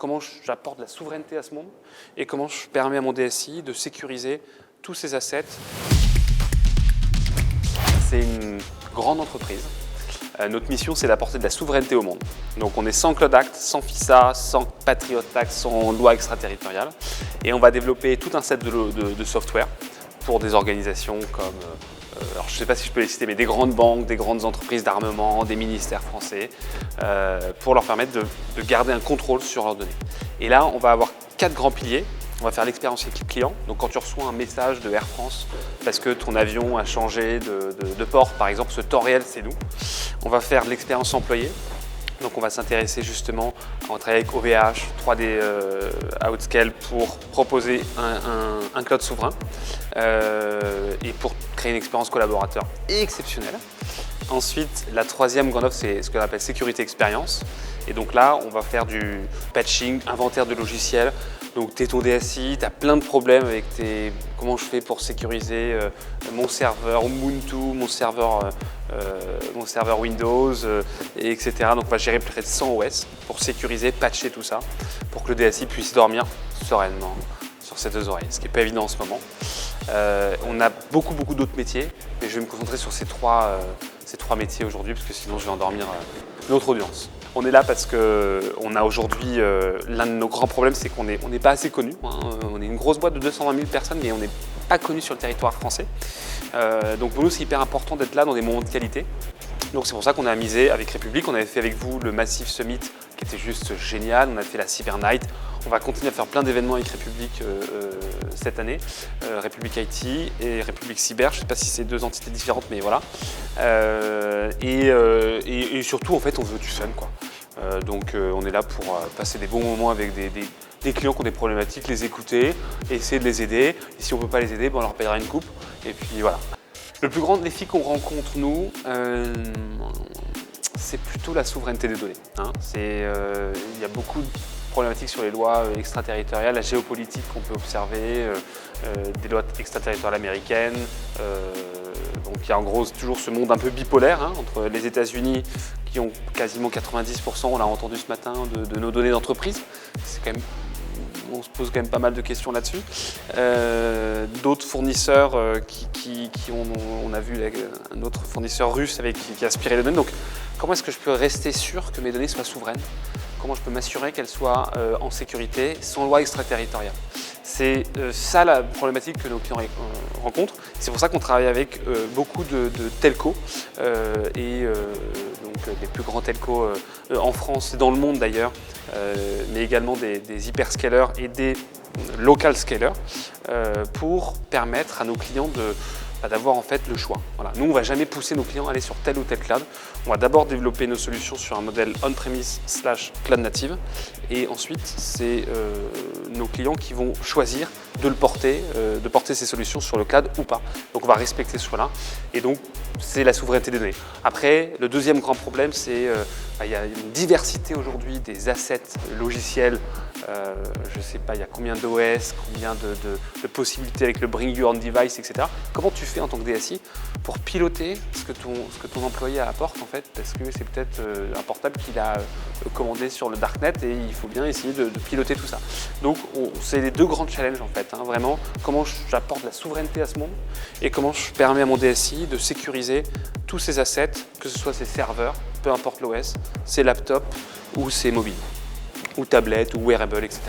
comment j'apporte de la souveraineté à ce monde et comment je permets à mon DSI de sécuriser tous ces assets. C'est une grande entreprise. Notre mission, c'est d'apporter de la souveraineté au monde. Donc on est sans Cloud Act, sans FISA, sans Patriot Act, sans loi extraterritoriale. Et on va développer tout un set de software pour des organisations comme, alors je ne sais pas si je peux les citer, mais des grandes banques, des grandes entreprises d'armement, des ministères français, pour leur permettre de garder un contrôle sur leurs données. Et là, on va avoir 4 grands piliers. On va faire l'expérience client. Donc quand tu reçois un message de Air France parce que ton avion a changé de port, par exemple, ce temps réel, c'est nous. On va faire l'expérience employé. Donc on va s'intéresser justement, on travaille avec OVH, 3D Outscale pour proposer un cloud souverain et pour créer une expérience collaborateur exceptionnelle. Ensuite, la troisième grande offre, c'est ce qu'on appelle sécurité expérience. Et donc là, on va faire du patching, inventaire de logiciels. Donc tu es ton DSI, tu as plein de problèmes avec comment je fais pour sécuriser mon serveur Ubuntu, mon serveur Windows, etc. Donc on va gérer près de 100 OS pour sécuriser, patcher tout ça, pour que le DSI puisse dormir sereinement sur ses 2 oreilles, ce qui n'est pas évident en ce moment. On a beaucoup d'autres métiers, mais je vais me concentrer sur ces trois métiers aujourd'hui, parce que sinon je vais endormir notre audience. On est là parce qu'on a aujourd'hui, l'un de nos grands problèmes, c'est qu'on n'est pas assez connu. Hein. On est une grosse boîte de 220 000 personnes, mais on n'est pas connu sur le territoire français. Donc pour nous, c'est hyper important d'être là dans des moments de qualité. Donc c'est pour ça qu'on a misé avec République. On avait fait avec vous le Massive Summit, qui était juste génial. On a fait la Cyber Night. On va continuer à faire plein d'événements avec République cette année. République IT et République Cyber. Je ne sais pas si c'est 2 entités différentes, mais voilà. Et surtout, en fait, on veut du fun, quoi. Donc on est là pour passer des bons moments avec des clients qui ont des problématiques, les écouter, essayer de les aider. Et si on ne peut pas les aider, on leur payera une coupe. Et puis voilà. Le plus grand défi qu'on rencontre, nous, c'est plutôt la souveraineté des données. Hein. Il y a beaucoup de problématiques sur les lois extraterritoriales, la géopolitique qu'on peut observer, des lois extraterritoriales américaines. Donc il y a en gros toujours ce monde un peu bipolaire entre les États-Unis qui ont quasiment 90%, on l'a entendu ce matin, de nos données d'entreprise. C'est quand même, on se pose quand même pas mal de questions là-dessus. D'autres fournisseurs on a vu un autre fournisseur russe qui a aspiré les données. Donc comment est-ce que je peux rester sûr que mes données soient souveraines? Comment je peux m'assurer qu'elles soient en sécurité sans loi extraterritoriale? C'est ça la problématique que nos clients rencontrent. C'est pour ça qu'on travaille avec beaucoup de telcos donc des plus grands telcos en France et dans le monde d'ailleurs, mais également des hyperscalers et des local scalers pour permettre à nos clients d'avoir en fait le choix. Voilà. Nous, on ne va jamais pousser nos clients à aller sur tel ou tel cloud. On va d'abord développer nos solutions sur un modèle on-premise / cloud native. Et ensuite, c'est nos clients qui vont choisir de porter ces solutions sur le cloud ou pas. Donc, on va respecter ce choix-là. Et donc, c'est la souveraineté des données. Après, le deuxième grand problème, c'est il y a une diversité aujourd'hui des assets logiciels. Je ne sais pas, il y a combien d'OS, combien de possibilités avec le Bring Your Own Device, etc. Comment tu fais en tant que DSI pour piloter ce que ton employé apporte en fait, parce que c'est peut-être un portable qu'il a commandé sur le Darknet et il faut bien essayer de piloter tout ça. Donc c'est les 2 grands challenges en fait, vraiment comment j'apporte la souveraineté à ce monde et comment je permets à mon DSI de sécuriser tous ses assets, que ce soit ses serveurs, peu importe l'OS, ses laptops ou ses mobiles, ou tablettes ou wearables, etc.